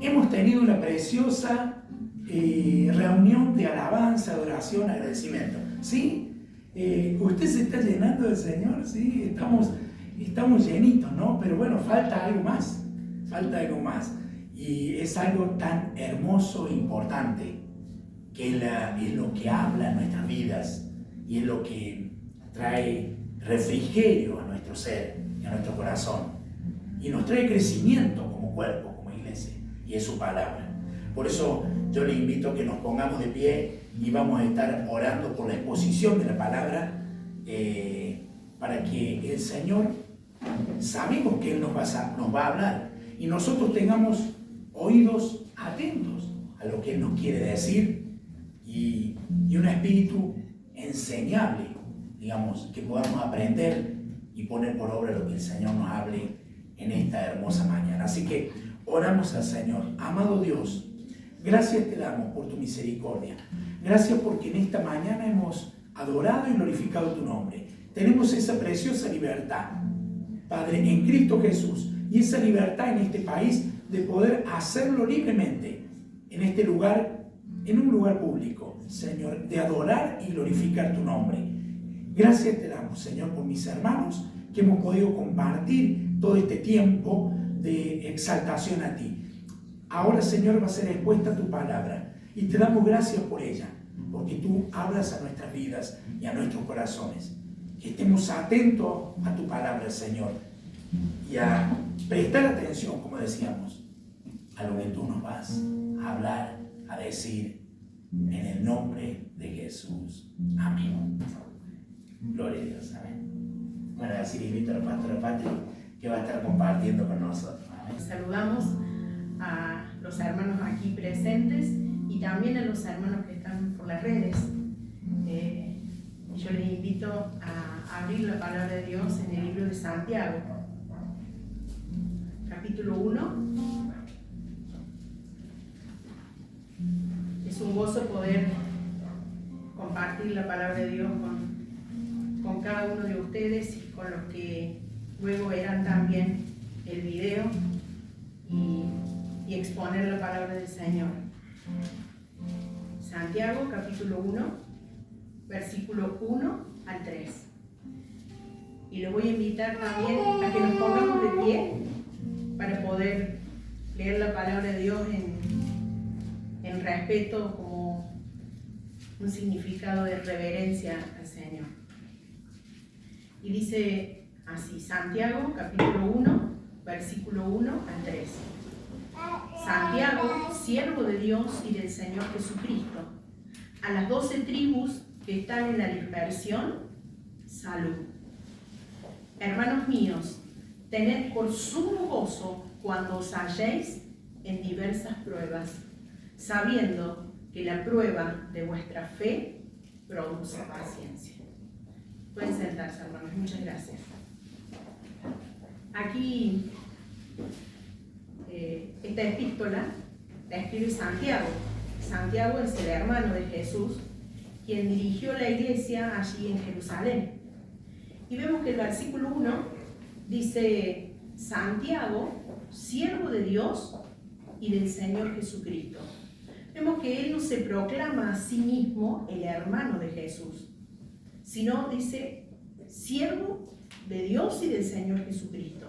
Hemos tenido una preciosa reunión de alabanza, adoración, agradecimiento. ¿Sí? Usted se está llenando del Señor, ¿sí? Estamos llenitos, ¿no? Pero bueno, falta algo más. Falta algo más. Y es algo tan hermoso e importante que es lo que habla en nuestras vidas y es lo que trae refrigerio a nuestro ser y a nuestro corazón. Y nos trae crecimiento como cuerpo, como iglesia. Y es su palabra. Por eso yo le invito a que nos pongamos de pie y vamos a estar orando por la exposición de la palabra para que el Señor, sabemos que Él nos va a hablar y nosotros tengamos oídos atentos a lo que Él nos quiere decir y un espíritu enseñable, digamos, que podamos aprender y poner por obra lo que el Señor nos hable en esta hermosa mañana. Así que oramos al Señor. Amado Dios, gracias te damos por tu misericordia. Gracias porque en esta mañana hemos adorado y glorificado tu nombre. Tenemos esa preciosa libertad, Padre, en Cristo Jesús. Y esa libertad en este país de poder hacerlo libremente en este lugar, en un lugar público, Señor, de adorar y glorificar tu nombre. Gracias te damos, Señor, por mis hermanos que hemos podido compartir todo este tiempo de exaltación a ti. Ahora, Señor, va a ser expuesta tu palabra y te damos gracias por ella, porque tú hablas a nuestras vidas y a nuestros corazones. Que estemos atentos a tu palabra, Señor, y a prestar atención, como decíamos, a lo que tú nos vas a hablar, a decir, en el nombre de Jesús. Amén. Gloria a Dios. Amén. Bueno, así le invito a la pastora Patri, que va a estar compartiendo con nosotros. Amén. Saludamos a los hermanos aquí presentes y también a los hermanos que están por las redes. Yo les invito a abrir la palabra de Dios en el libro de Santiago, capítulo 1. Es un gozo poder compartir la palabra de Dios con cada uno de ustedes y con los que luego verán también el video y exponer la palabra del Señor. Santiago, capítulo 1, versículo 1 al 3. Y les voy a invitar también a que nos pongamos de pie para poder leer la palabra de Dios en respeto, como un significado de reverencia al Señor. Y dice así, Santiago, capítulo 1, versículo 1 al 3. Santiago, siervo de Dios y del Señor Jesucristo, a las 12 tribus que están en la dispersión, salud. Hermanos míos, tened por sumo gozo cuando os halléis en diversas pruebas, sabiendo que la prueba de vuestra fe produce paciencia. Pueden sentarse, hermanos. Muchas gracias. Aquí, esta epístola la escribe Santiago. Santiago es el hermano de Jesús, quien dirigió la iglesia allí en Jerusalén. Y vemos que el versículo 1 dice: Santiago, siervo de Dios y del Señor Jesucristo. Vemos que él no se proclama a sí mismo el hermano de Jesús, sino dice siervo de Dios y del Señor Jesucristo.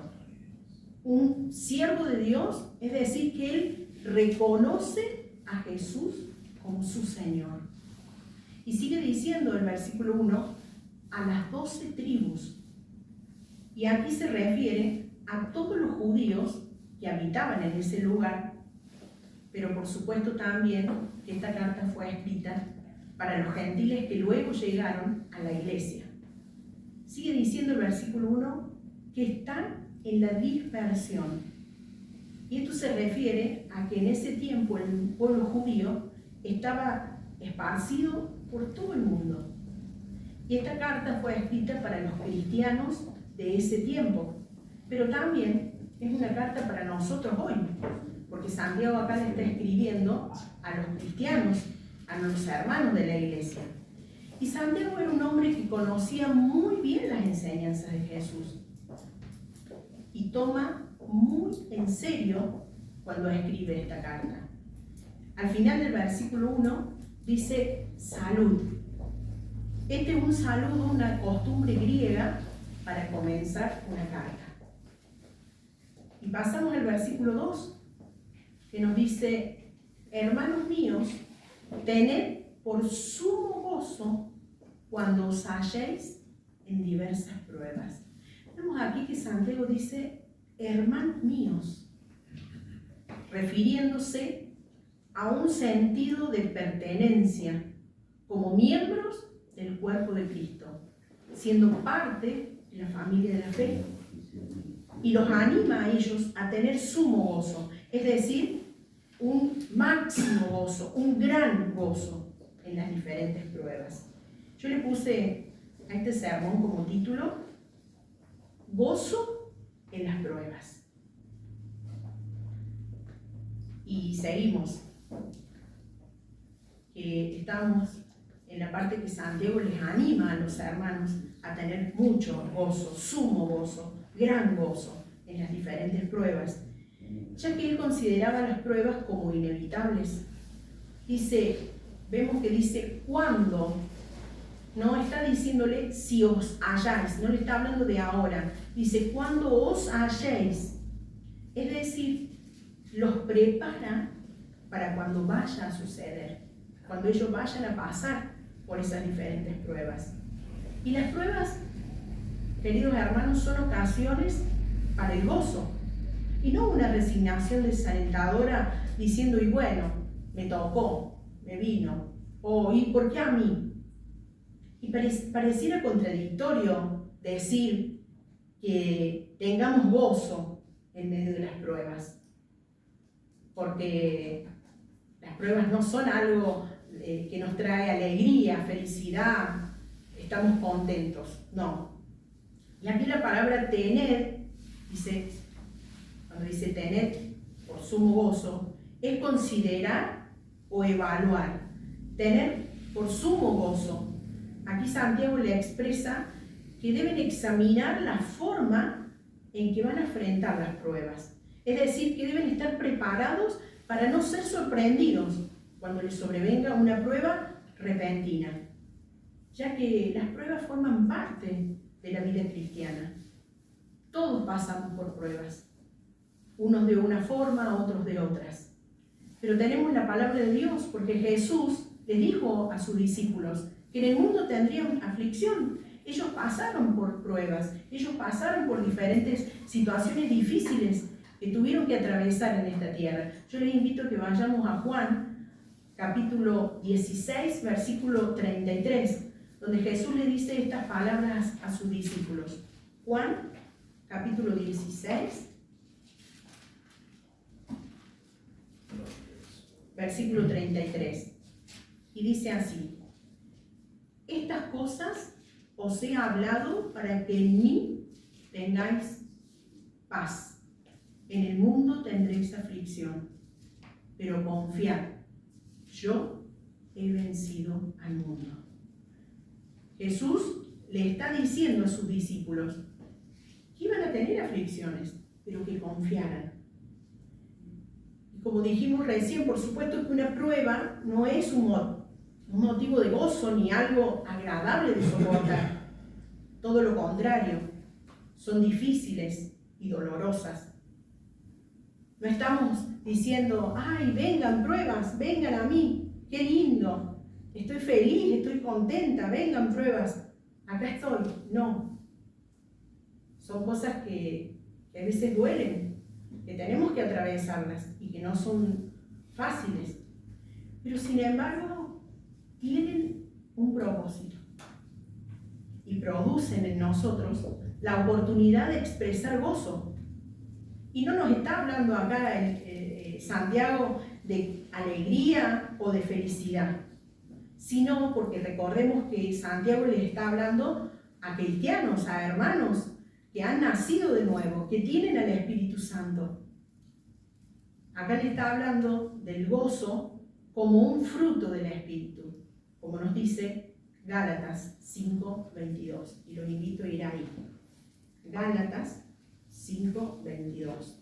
Un siervo de Dios, es decir, que él reconoce a Jesús como su Señor. Y sigue diciendo el versículo 1, a las 12 tribus. Y aquí se refiere a todos los judíos que habitaban en ese lugar, pero por supuesto también que esta carta fue escrita para los gentiles que luego llegaron a la iglesia. Sigue diciendo el versículo 1 que están en la dispersión. Y esto se refiere a que en ese tiempo el pueblo judío estaba esparcido por todo el mundo. Y esta carta fue escrita para los cristianos de ese tiempo, pero también es una carta para nosotros hoy, porque Santiago acá le está escribiendo a los cristianos, a los hermanos de la iglesia. Y Santiago era un hombre que conocía muy bien las enseñanzas de Jesús. y toma muy en serio cuando escribe esta carta. Al final del versículo 1 dice salud. Este es un saludo, una costumbre griega para comenzar una carta. Y pasamos al versículo 2, que nos dice: hermanos míos, tened por sumo gozo cuando os halléis en diversas pruebas. Vemos aquí que Santiago dice hermanos míos, refiriéndose a un sentido de pertenencia como miembros del cuerpo de Cristo, siendo parte de la familia de la fe. Y los anima a ellos a tener sumo gozo, es decir, un máximo gozo, un gran gozo en las diferentes pruebas. Yo le puse a este sermón como título: gozo en las pruebas. Y seguimos, que estamos en la parte que Santiago les anima a los hermanos a tener mucho gozo, sumo gozo, gran gozo en las diferentes pruebas, ya que él consideraba las pruebas como inevitables. Vemos que dice cuando, no está diciéndole si os halláis, no le está hablando de ahora, dice cuando os halléis, es decir, los prepara para cuando vaya a suceder, cuando ellos vayan a pasar por esas diferentes pruebas. Y las pruebas, queridos hermanos, son ocasiones para el gozo, y no una resignación desalentadora diciendo, y bueno, me tocó, me vino, o ¿y por qué a mí? Y pareciera contradictorio decir que tengamos gozo en medio de las pruebas, porque las pruebas no son algo que nos trae alegría, felicidad, estamos contentos, no. Y aquí la palabra tener, cuando dice tener por sumo gozo, es considerar o evaluar. Tener por sumo gozo. Aquí Santiago le expresa que deben examinar la forma en que van a enfrentar las pruebas. Es decir, que deben estar preparados para no ser sorprendidos cuando les sobrevenga una prueba repentina, ya que las pruebas forman parte de la vida cristiana. Todos pasamos por pruebas, unos de una forma, otros de otras. Pero tenemos la palabra de Dios, porque Jesús les dijo a sus discípulos que en el mundo tendrían aflicción. Ellos pasaron por pruebas, ellos pasaron por diferentes situaciones difíciles que tuvieron que atravesar en esta tierra. Yo les invito a que vayamos a Juan, capítulo 16, versículo 33, donde Jesús le dice estas palabras a sus discípulos. Juan, capítulo 16, versículo 33. Y dice así: estas cosas os he hablado para que en mí tengáis paz. En el mundo tendréis aflicción, pero confiad, yo he vencido al mundo. Jesús le está diciendo a sus discípulos que iban a tener aflicciones, pero que confiaran. Y como dijimos recién, por supuesto que una prueba no es un motivo de gozo ni algo agradable de soportar. Todo lo contrario, son difíciles y dolorosas. No estamos diciendo, ay, vengan pruebas, vengan a mí, qué lindo, estoy feliz, estoy contenta, vengan pruebas, acá estoy. No. Son cosas que a veces duelen, que tenemos que atravesarlas y que no son fáciles. Pero sin embargo, tienen un propósito y producen en nosotros la oportunidad de expresar gozo. Y no nos está hablando acá Santiago de alegría o de felicidad, sino porque recordemos que Santiago les está hablando a cristianos, a hermanos que han nacido de nuevo, que tienen al Espíritu Santo. Acá le está hablando del gozo como un fruto del Espíritu, como nos dice Gálatas 5:22, y los invito a ir ahí. Gálatas 5, 22.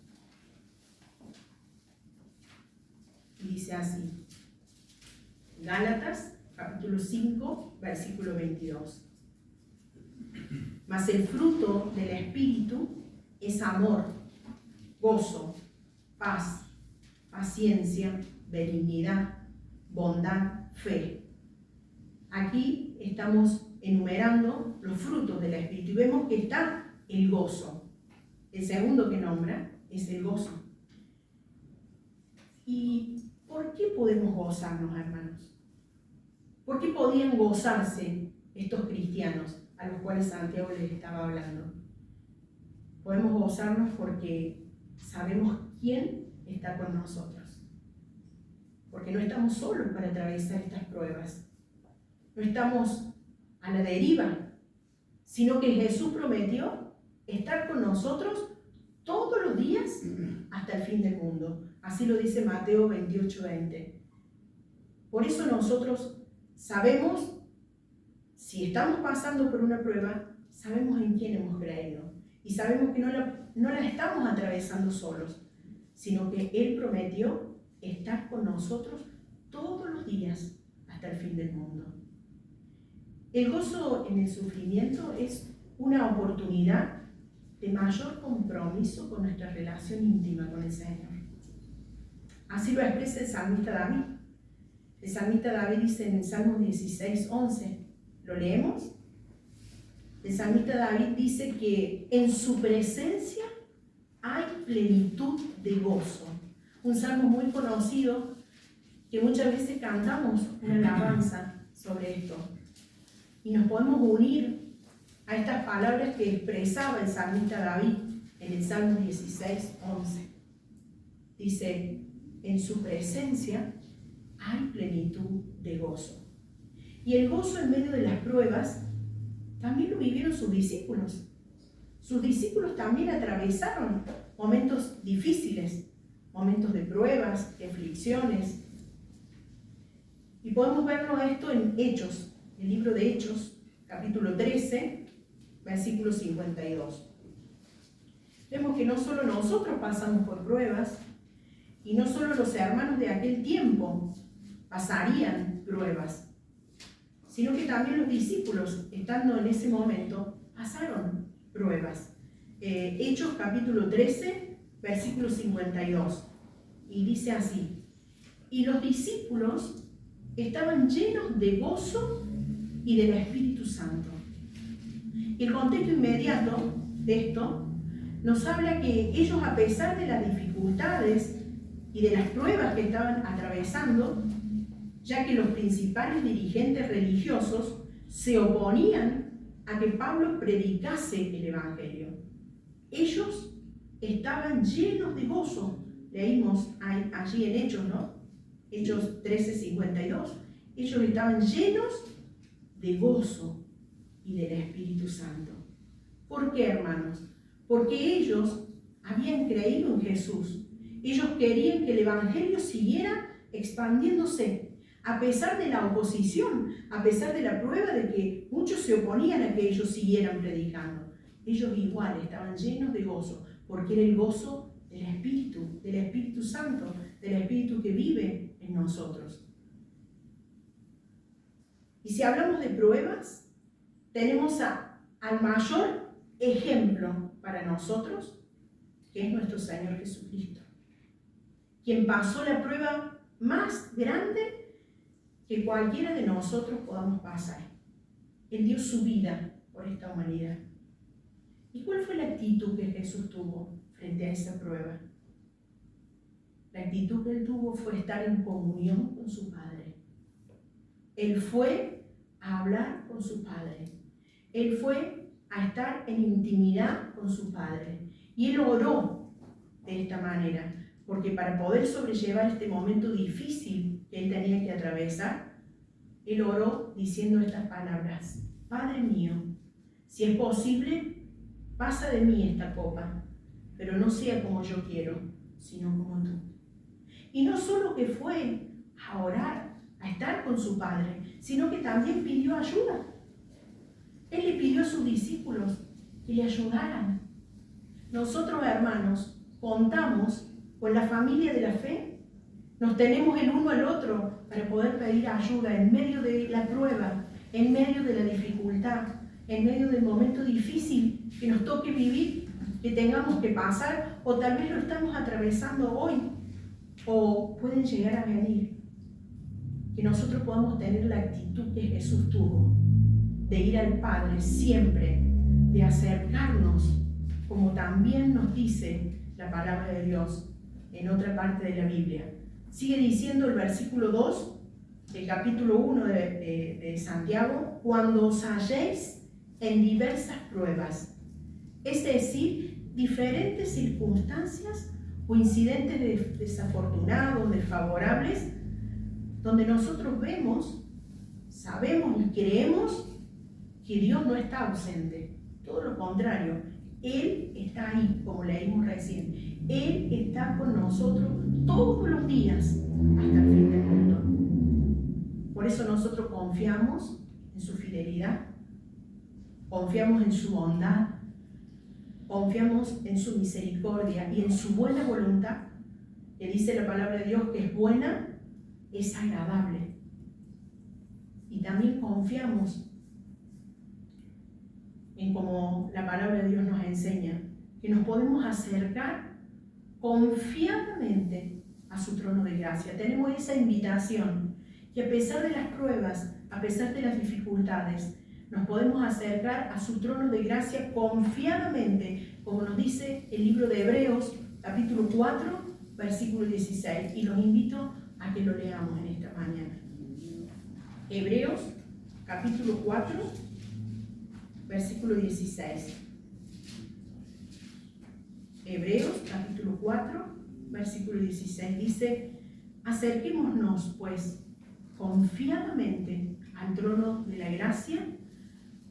Y dice así, Gálatas, capítulo 5, versículo 22. Mas el fruto del Espíritu es amor, gozo, paz, paciencia, benignidad, bondad, fe. Aquí estamos enumerando los frutos del Espíritu y vemos que está el gozo. El segundo que nombra es el gozo. ¿Y por qué podemos gozarnos, hermanos? ¿Por qué podían gozarse estos cristianos a los cuales Santiago les estaba hablando? Podemos gozarnos porque sabemos quién está con nosotros. Porque no estamos solos para atravesar estas pruebas. No estamos a la deriva, sino que Jesús prometió estar con nosotros todos los días hasta el fin del mundo. Así lo dice Mateo 28:20. Por eso nosotros sabemos, si estamos pasando por una prueba, sabemos en quién hemos creído. Y sabemos que no la estamos atravesando solos, sino que Él prometió estar con nosotros todos los días hasta el fin del mundo. El gozo en el sufrimiento es una oportunidad de mayor compromiso con nuestra relación íntima con el Señor. Así lo expresa el salmista David. El salmista David dice en Salmos 16:11, ¿lo leemos? El salmista David dice que en su presencia hay plenitud de gozo. Un salmo muy conocido que muchas veces cantamos una alabanza sobre esto. Y nos podemos unir a estas palabras que expresaba el salmista David en el Salmo 16:11. Dice, en su presencia hay plenitud de gozo. Y el gozo en medio de las pruebas también lo vivieron sus discípulos. Sus discípulos también atravesaron momentos difíciles, momentos de pruebas, de aflicciones. Y podemos verlo esto en Hechos, el libro de Hechos, capítulo 13, versículo 52. Vemos que no solo nosotros pasamos por pruebas, y no solo los hermanos de aquel tiempo pasarían pruebas, sino que también los discípulos, estando en ese momento, pasaron pruebas. Hechos capítulo 13, versículo 52. Y dice así, y los discípulos estaban llenos de gozo y del Espíritu Santo. Y el contexto inmediato de esto nos habla que ellos, a pesar de las dificultades y de las pruebas que estaban atravesando, ya que los principales dirigentes religiosos se oponían a que Pablo predicase el Evangelio. Ellos estaban llenos de gozo. Leímos allí en Hechos, ¿no? Hechos 13:52. Ellos estaban llenos de gozo y del Espíritu Santo. ¿Por qué, hermanos? Porque ellos habían creído en Jesús. Ellos querían que el Evangelio siguiera expandiéndose, a pesar de la oposición, a pesar de la prueba de que muchos se oponían a que ellos siguieran predicando. Ellos igual estaban llenos de gozo, porque era el gozo del Espíritu Santo, del Espíritu que vive en nosotros. Y si hablamos de pruebas, tenemos al mayor ejemplo para nosotros, que es nuestro Señor Jesucristo, quien pasó la prueba más grande que cualquiera de nosotros podamos pasar. Él dio su vida por esta humanidad. ¿Y cuál fue la actitud que Jesús tuvo frente a esa prueba? La actitud que él tuvo fue estar en comunión con su Padre. Él fue a hablar con su Padre. Él fue a estar en intimidad con su Padre. Y él oró de esta manera, porque para poder sobrellevar este momento difícil que él tenía que atravesar, él oró diciendo estas palabras: Padre mío, si es posible, pasa de mí esta copa, pero no sea como yo quiero, sino como tú. Y no solo que fue a orar, a estar con su Padre, sino que también pidió ayuda. Él le pidió a sus discípulos que le ayudaran. nosotros, hermanos, contamos con la familia de la fe. Nos tenemos el uno al otro para poder pedir ayuda en medio de la prueba, en medio de la dificultad, en medio del momento difícil que nos toque vivir, que tengamos que pasar, o tal vez lo estamos atravesando hoy, o pueden llegar a venir. Que nosotros podamos tener la actitud que Jesús tuvo, de ir al Padre siempre, de acercarnos, como también nos dice la palabra de Dios en otra parte de la Biblia. Sigue diciendo el versículo 2 del capítulo 1 de Santiago: cuando os halléis en diversas pruebas, es decir, diferentes circunstancias o incidentes desafortunados, desfavorables, donde nosotros vemos, sabemos y creemos que Dios no está ausente. Todo lo contrario, Él está ahí, como leímos recién. Él está con nosotros todos los días hasta el fin del mundo. Por eso nosotros confiamos en su fidelidad, confiamos en su bondad, confiamos en su misericordia y en su buena voluntad, que dice la palabra de Dios que es buena, es agradable. Y también confiamos en como la palabra de Dios nos enseña, que nos podemos acercar confiadamente a su trono de gracia. Tenemos esa invitación, que a pesar de las pruebas, a pesar de las dificultades, nos podemos acercar a su trono de gracia confiadamente, como nos dice el libro de Hebreos, capítulo 4, versículo 16. Y los invito a que lo leamos en esta mañana. Hebreos, capítulo 4, versículo 16. Hebreos, capítulo 4, versículo 16. Dice: acerquémonos, pues, confiadamente al trono de la gracia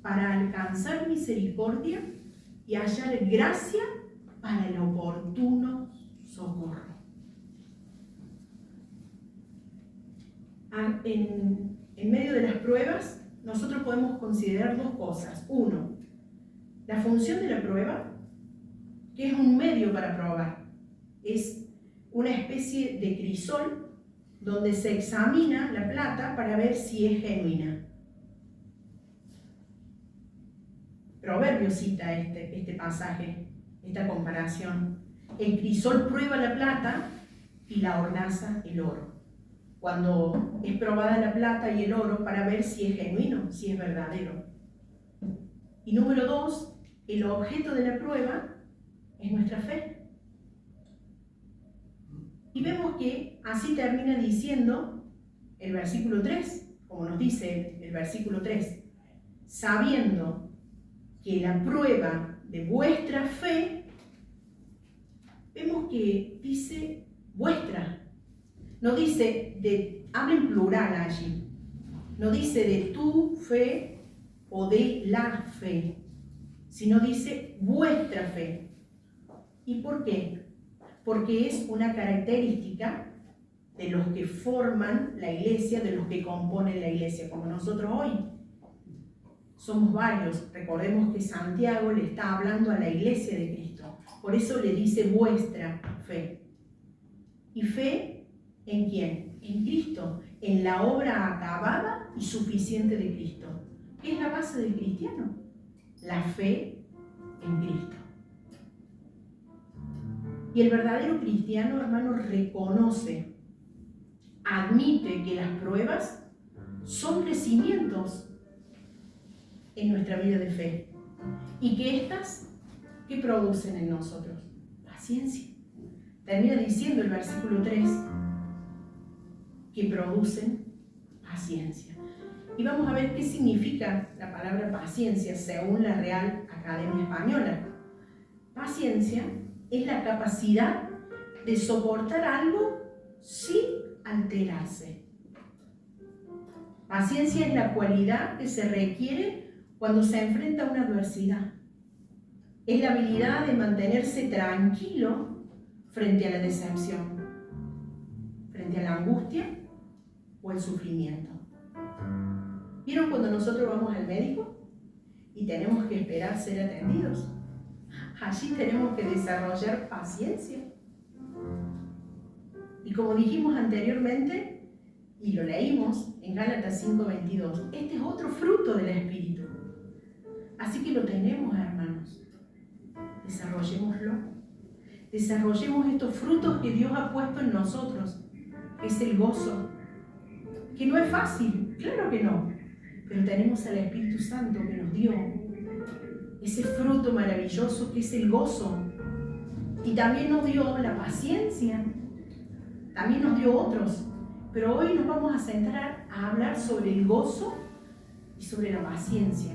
para alcanzar misericordia y hallar gracia para el oportuno socorro. En medio de las pruebas, nosotros podemos considerar dos cosas. Uno, la función de la prueba, que es un medio para probar. Es una especie de crisol donde se examina la plata para ver si es genuina. Proverbios cita este pasaje, esta comparación. El crisol prueba la plata y la hornaza el oro. Cuando es probada la plata y el oro para ver si es genuino, si es verdadero. Y número 2, el objeto de la prueba es nuestra fe. Y vemos que así termina diciendo el versículo 3, como nos dice el versículo 3, sabiendo que la prueba de vuestra fe, vemos que dice vuestra, no dice habla en plural allí, no dice de tu fe o de la fe, sino dice vuestra fe. ¿Y por qué? Porque es una característica de los que forman la iglesia, de los que componen la iglesia, como nosotros hoy. Somos varios. Recordemos que Santiago le está hablando a la iglesia de Cristo. Por eso le dice vuestra fe. ¿Y fe en quién? En Cristo, en la obra acabada y suficiente de Cristo. ¿Qué es la base del cristiano? La fe en Cristo. Y el verdadero cristiano, hermano, reconoce, admite que las pruebas son crecimientos en nuestra vida de fe. Y que estas, ¿qué producen en nosotros? Paciencia. Termina diciendo el versículo 3, que producen paciencia. Y vamos a ver qué significa la palabra paciencia según la Real Academia Española. Paciencia es la capacidad de soportar algo sin alterarse. Paciencia es la cualidad que se requiere cuando se enfrenta a una adversidad. Es la habilidad de mantenerse tranquilo frente a la decepción, frente a la angustia o el sufrimiento. ¿Vieron cuando nosotros vamos al médico y tenemos que esperar ser atendidos? allí tenemos que desarrollar paciencia. Y como dijimos anteriormente, y lo leímos en Gálatas 5:22, este es otro fruto del Espíritu. Así que lo tenemos, hermanos. Desarrollémoslo. Desarrollemos estos frutos que Dios ha puesto en nosotros, que es el gozo. Que no es fácil, claro que no. Pero tenemos al Espíritu Santo que nos dio ese fruto maravilloso que es el gozo. Y también nos dio la paciencia. También nos dio otros. Pero hoy nos vamos a centrar a hablar sobre el gozo y sobre la paciencia.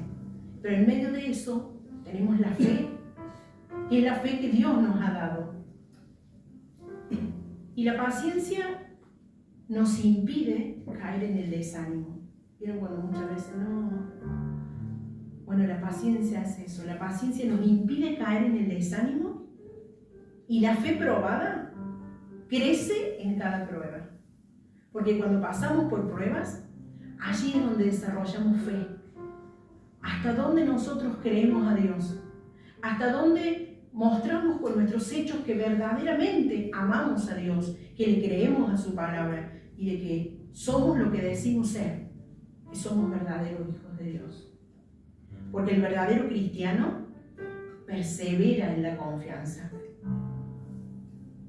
Pero en medio de eso tenemos la fe, que es la fe que Dios nos ha dado. Y la paciencia nos impide caer en el desánimo. ¿Vieron cuando muchas veces no? Bueno, la paciencia hace eso. La paciencia nos impide caer en el desánimo y la fe probada crece en cada prueba. Porque cuando pasamos por pruebas, allí es donde desarrollamos fe. Hasta dónde nosotros creemos a Dios. Hasta dónde mostramos con nuestros hechos que verdaderamente amamos a Dios, que le creemos a su palabra y de que somos lo que decimos ser, que somos verdaderos hijos de Dios. Porque el verdadero cristiano persevera en la confianza.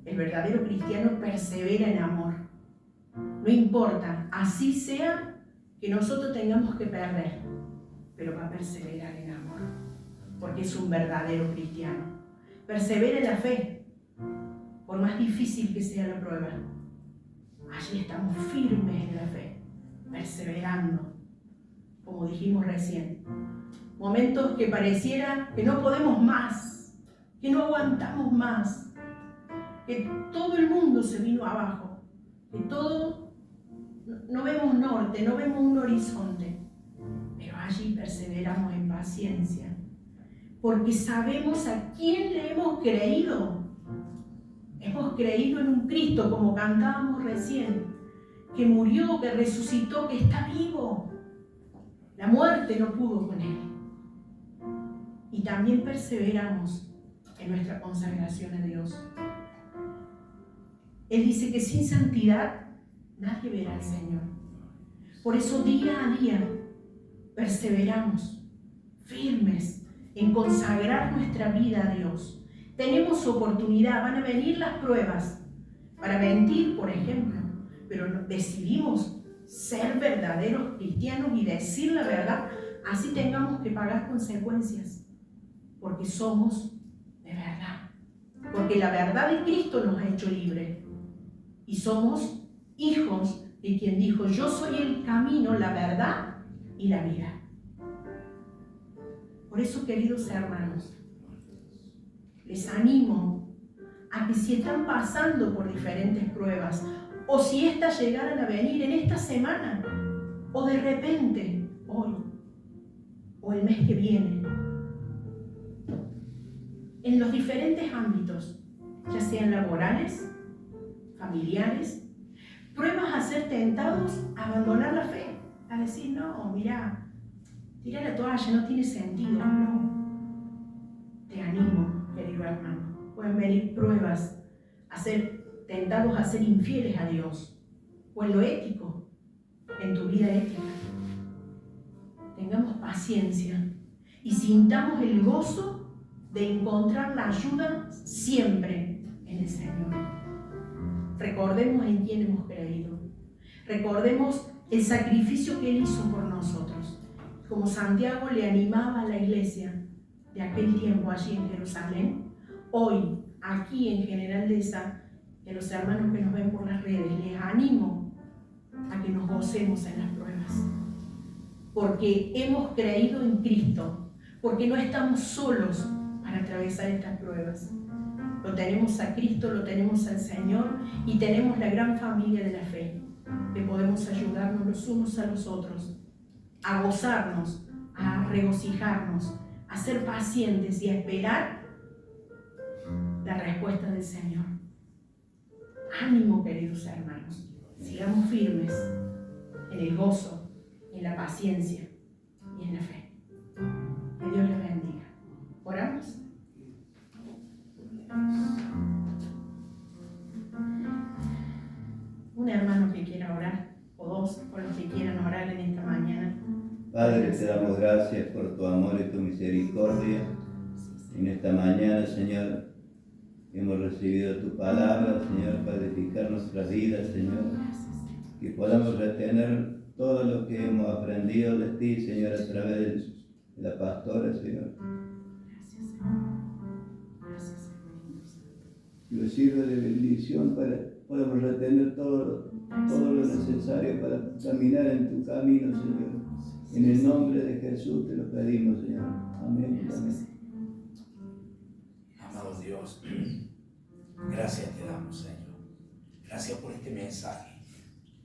El verdadero cristiano persevera en amor. No importa, así sea que nosotros tengamos que perder, pero va a perseverar en amor, porque es un verdadero cristiano. Persevera en la fe, por más difícil que sea la prueba. Allí estamos firmes en la fe, perseverando, como dijimos recién. Momentos que pareciera que no podemos más, que no aguantamos más, que todo el mundo se vino abajo, que todo, no vemos norte, no vemos un horizonte, pero allí perseveramos en paciencia, porque sabemos a quién le hemos creído. Hemos creído en un Cristo, como cantábamos recién, que murió, que resucitó, que está vivo. La muerte no pudo con él. Y también perseveramos en nuestra consagración a Dios. Él dice que sin santidad nadie verá al Señor. Por eso día a día perseveramos, firmes en consagrar nuestra vida a Dios. Tenemos oportunidad, van a venir las pruebas para mentir, por ejemplo, pero decidimos ser verdaderos cristianos y decir la verdad, así tengamos que pagar consecuencias, porque somos de verdad, porque la verdad de Cristo nos ha hecho libres y somos hijos de quien dijo: yo soy el camino, la verdad y la vida. Por eso, queridos hermanos, les animo a que si están pasando por diferentes pruebas, o si estas llegaran a venir en esta semana, o de repente, hoy, o el mes que viene, en los diferentes ámbitos, ya sean laborales, familiares, pruebas a ser tentados a abandonar la fe, a decir: no, mira, tira la toalla, no tiene sentido. No, te animo, querido hermano. Pueden venir pruebas a ser tentados a ser infieles a Dios, o en lo ético, en tu vida ética. Tengamos paciencia y sintamos el gozo de encontrar la ayuda siempre en el Señor. Recordemos en quién hemos creído. Recordemos el sacrificio que Él hizo por nosotros. Como Santiago le animaba a la iglesia de aquel tiempo allí en Jerusalén, hoy, aquí en General Dehesa, y a los hermanos que nos ven por las redes, les animo a que nos gocemos en las pruebas. Porque hemos creído en Cristo, porque no estamos solos para atravesar estas pruebas. Lo tenemos a Cristo, lo tenemos al Señor y tenemos la gran familia de la fe, que podemos ayudarnos los unos a los otros, a gozarnos, a regocijarnos, a ser pacientes y a esperar la respuesta del Señor. Ánimo, queridos hermanos, sigamos firmes en el gozo, en la paciencia y en la fe. Que Dios les bendiga. ¿Oramos? Padre, te damos gracias por tu amor y tu misericordia. En esta mañana, Señor, hemos recibido tu palabra, Señor, para edificar nuestras vidas, Señor. Que podamos retener todo lo que hemos aprendido de ti, Señor, a través de la pastora, Señor. Que nos sirva de bendición para que podamos retener todo lo necesario para caminar en tu camino, Señor. En el nombre de Jesús te lo pedimos, Señor. Amén. Amén. Amado Dios, gracias te damos, Señor. Gracias por este mensaje.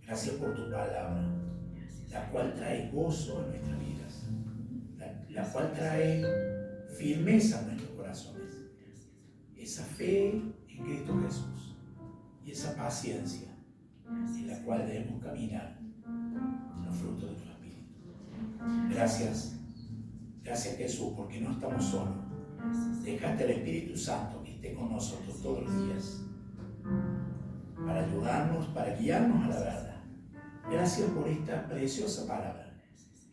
Gracias por tu palabra, la cual trae gozo a nuestras vidas, la cual trae firmeza a nuestros corazones. Esa fe en Cristo Jesús y esa paciencia en la cual debemos caminar en los frutos de tu Espíritu. Gracias Jesús, porque no estamos solos. Dejaste al Espíritu Santo que esté con nosotros todos los días para ayudarnos, para guiarnos a la verdad. Gracias por esta preciosa palabra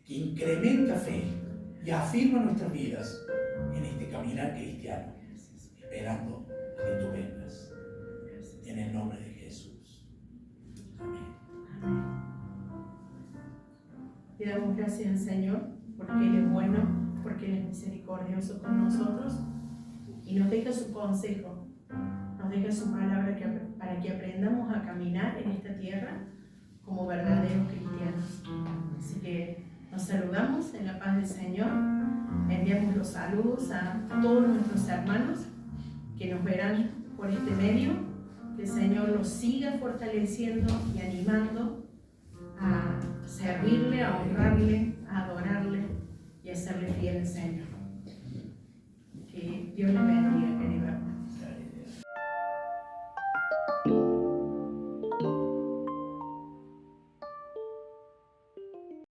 que incrementa fe y afirma nuestras vidas en este caminar cristiano, esperando a que tú vengas. En el nombre de Jesús. Amén. Le damos gracias al Señor porque Él es bueno, porque Él es misericordioso con nosotros y nos deja su consejo, nos deja su palabra para que aprendamos a caminar en esta tierra como verdaderos cristianos. Así que nos saludamos en la paz del Señor, enviamos los saludos a todos nuestros hermanos que nos verán por este medio, que el Señor los siga fortaleciendo y animando a servirle, a honrarle, a adorarle y a serle fiel al Señor. Que Dios les bendiga, querido hermano.